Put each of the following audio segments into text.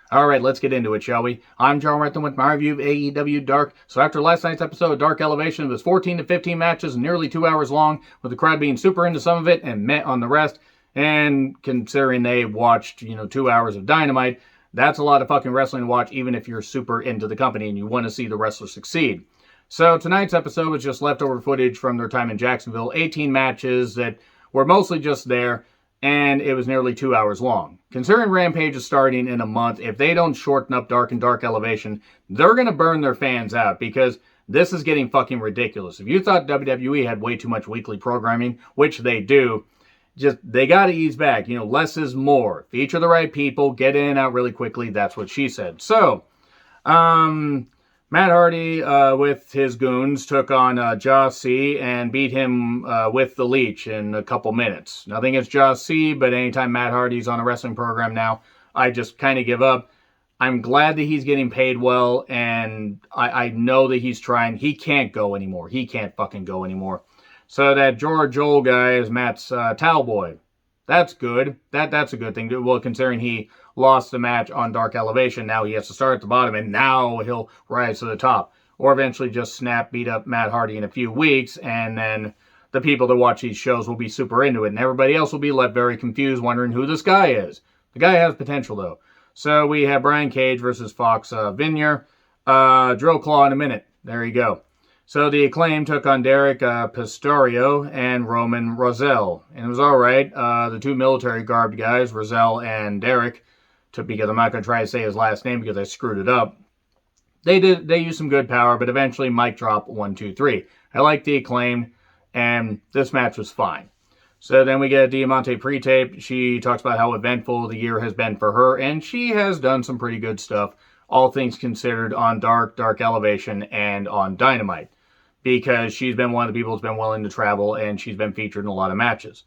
Alright, let's get into it, shall we? I'm John Renton with my review of AEW Dark. So after last night's episode of Dark Elevation, it was 14 to 15 matches, nearly 2 hours long, with the crowd being super into some of it and met on the rest. And considering they watched, 2 hours of Dynamite, that's a lot of fucking wrestling to watch, even if you're super into the company and you want to see the wrestler succeed. So tonight's episode was just leftover footage from their time in Jacksonville, 18 matches that were mostly just there, and it was nearly 2 hours long. Considering Rampage is starting in a month, if they don't shorten up Dark and Dark Elevation, they're going to burn their fans out, because this is getting fucking ridiculous. If you thought WWE had way too much weekly programming, which they do, they got to ease back. Less is more. Feature the right people, get in and out really quickly. That's what she said. So, Matt Hardy, with his goons, took on Josh C. and beat him with the Leech in a couple minutes. Nothing against Josh C., but anytime Matt Hardy's on a wrestling program now, I just kind of give up. I'm glad that he's getting paid well, and I know that he's trying. He can't go anymore. He can't fucking go anymore. So that George Joel guy is Matt's towel boy. That's good. That's a good thing. Well, considering he lost the match on Dark Elevation, now he has to start at the bottom, and now he'll rise to the top. Or eventually just beat up Matt Hardy in a few weeks, and then the people that watch these shows will be super into it, and everybody else will be left very confused, wondering who this guy is. The guy has potential, though. So we have Brian Cage versus Fox Vineyard. Drill Claw in a minute. There you go. So the Acclaim took on Derek Pistorio and Roman Rosell. And it was alright. The two military garbed guys, Rosell and Derek, because I'm not going to try to say his last name because I screwed it up. They used some good power, but eventually mic drop 1, 2, 3. I like the Acclaim, and this match was fine. So then we get Diamante pre-tape. She talks about how eventful the year has been for her, and she has done some pretty good stuff, all things considered, on Dark Elevation, and on Dynamite. Because she's been one of the people who's been willing to travel, and she's been featured in a lot of matches.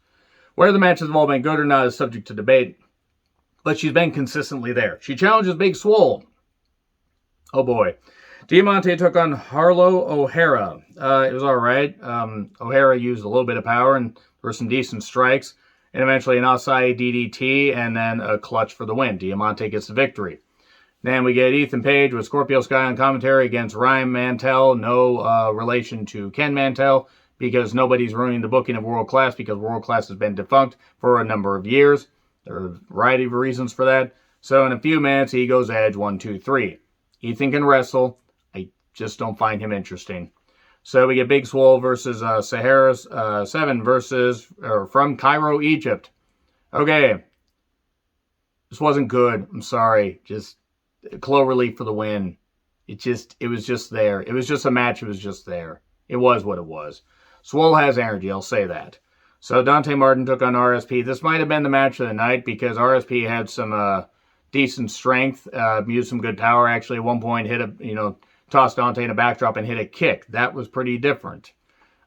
Whether the matches have all been good or not is subject to debate, but she's been consistently there. She challenges Big Swole. Oh boy. Diamante took on Harlow O'Hara. It was alright. O'Hara used a little bit of power, and there were some decent strikes, and eventually an outside DDT, and then a clutch for the win. Diamante gets the victory. Then we get Ethan Page with Scorpio Sky on commentary against Ryan Mantell. No relation to Ken Mantell, because nobody's ruining the booking of World Class, because World Class has been defunct for a number of years. There are a variety of reasons for that. So in a few minutes, he goes Edge 1, 2, 3. Ethan can wrestle. I just don't find him interesting. So we get Big Swole versus Sahara 7 from Cairo, Egypt. Okay. This wasn't good. I'm sorry. Just Cloverleaf for the win. It was just there. It was just a match. It was just there. It was what it was. Swole has energy, I'll say that. So Dante Martin took on RSP. This might have been the match of the night, because RSP had some decent strength, used some good power. Actually, at one point, tossed Dante in a backdrop and hit a kick. That was pretty different.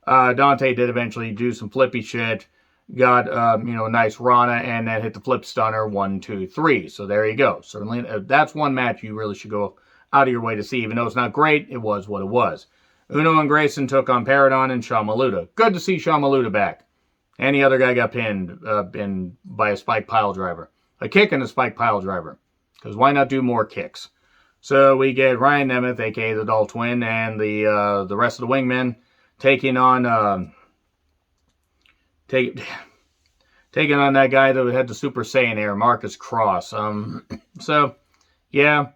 Dante did eventually do some flippy shit. Got, a nice Rana, and then hit the flip stunner 1, 2, 3. So there you go. Certainly, that's one match you really should go out of your way to see. Even though it's not great, it was what it was. Uno and Grayson took on Paradon and Shawn Maluta. Good to see Shawn Maluta back. And the other guy got pinned by a spike pile driver. A kick and a spike pile driver. Because why not do more kicks? So we get Ryan Nemeth, a.k.a. the Doll Twin, and the rest of the Wingmen taking on taking on that guy that had the Super Saiyan air, Marcus Cross. So, yeah,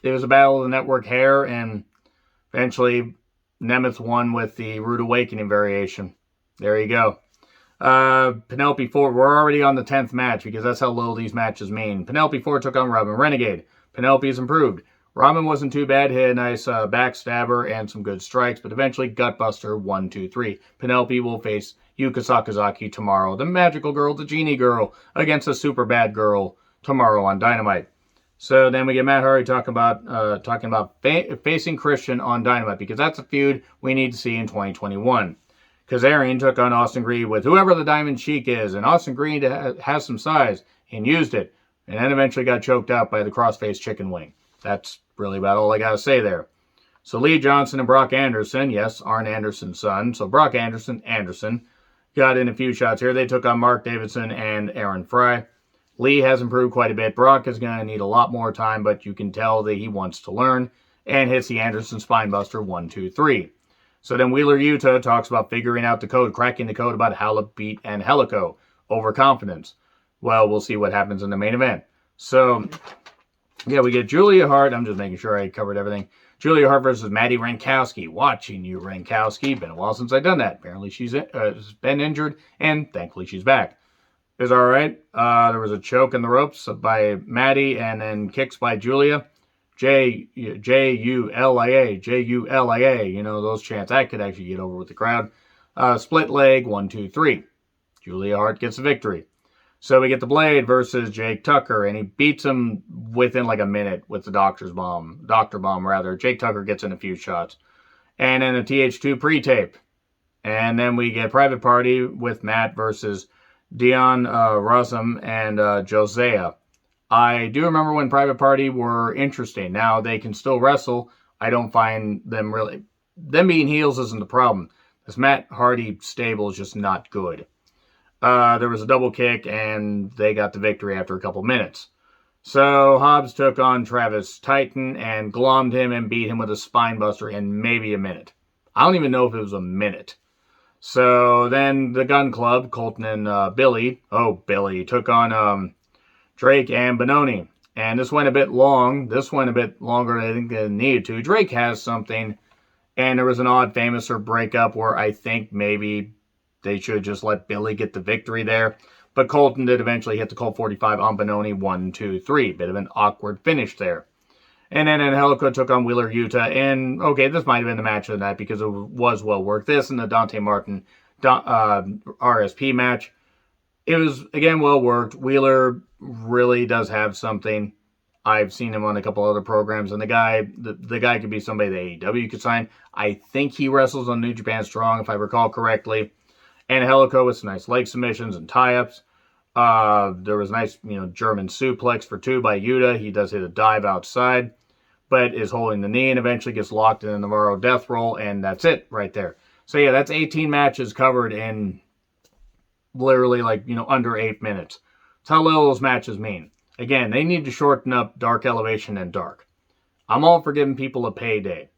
it was a battle of the network hair, and eventually Nemeth won with the Rude Awakening variation. There you go. Penelope Ford, we're already on the 10th match, because that's how little these matches mean. Penelope Ford took on Robin Renegade. Penelope's improved. Robin wasn't too bad, hit a nice backstabber and some good strikes, but eventually Gutbuster 1, 2, 3. Penelope will face Yuka Sakazaki tomorrow, the magical girl, the genie girl, against the super bad girl tomorrow on Dynamite. So then we get Matt Hardy talking about facing Christian on Dynamite, because that's a feud we need to see in 2021. Kazarian took on Austin Creed with whoever the Diamond Sheik is, and Austin Creed has some size and used it, and then eventually got choked out by the crossface chicken wing. That's really about all I got to say there. So Lee Johnson and Brock Anderson, yes, Arn Anderson's son, so Brock Anderson, got in a few shots here. They took on Mark Davidson and Aaron Fry. Lee has improved quite a bit. Brock is going to need a lot more time, but you can tell that he wants to learn, and hits the Anderson Spinebuster 1, 2, 3. So then Wheeler Yuta talks about figuring out the code, cracking the code about how to beat Angelico. Overconfidence. Well, we'll see what happens in the main event. So, yeah, we get Julia Hart. I'm just making sure I covered everything. Julia Hart versus Maddie Rankowski. Watching you, Rankowski. Been a while since I've done that. Apparently she's been injured, and thankfully she's back. Is all right. There was a choke in the ropes by Maddie, and then kicks by Julia. Julia, Julia. You know, those chants. I could actually get over with the crowd. Split leg, 1, 2, 3. Julia Hart gets the victory. So we get the Blade versus Jake Tucker, and he beats him within like a minute with the Doctor Bomb. Jake Tucker gets in a few shots. And then a TH2 pre-tape. And then we get Private Party with Matt versus Dion Rossum and Josiah. I do remember when Private Party were interesting. Now they can still wrestle. I don't find them really... Them being heels isn't the problem. This Matt Hardy stable is just not good. There was a double kick, and they got the victory after a couple minutes. So Hobbs took on Travis Titan and glommed him and beat him with a spine buster in maybe a minute. I don't even know if it was a minute. So then the Gun Club, Colton and Billy took on Drake and Benoni. And this went a bit long. This went a bit longer than I think they needed to. Drake has something, and there was an odd famous or breakup where I think maybe they should just let Billy get the victory there. But Colton did eventually hit the Colt 45 on Benoni 1, 2, 3. Bit of an awkward finish there. And then Angelico took on Wheeler Yuta. And, okay, this might have been the match of the night because it was well worked. This and the Dante Martin RSP match. It was, again, well worked. Wheeler really does have something. I've seen him on a couple other programs. And the guy could be somebody that AEW could sign. I think he wrestles on New Japan Strong, if I recall correctly. And Angelico with some nice leg submissions and tie-ups. There was a nice, German suplex for 2 by Yuta. He does hit a dive outside, but is holding the knee and eventually gets locked in the Navarro death roll, and that's it right there. So yeah, that's 18 matches covered in literally under 8 minutes. That's how little those matches mean. Again, they need to shorten up Dark Elevation and Dark. I'm all for giving people a payday,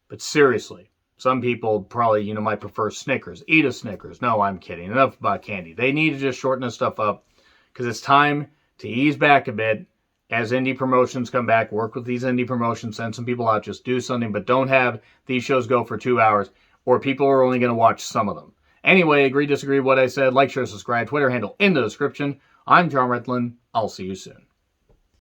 but seriously, some people probably, might prefer Snickers. Eat a Snickers. No, I'm kidding. Enough about candy. They need to just shorten this stuff up because it's time to ease back a bit as indie promotions come back. Work with these indie promotions. Send some people out. Just do something, but don't have these shows go for 2 hours or people are only going to watch some of them. Anyway, agree, disagree with what I said. Like, share, subscribe. Twitter handle in the description. I'm John Redlin. I'll see you soon.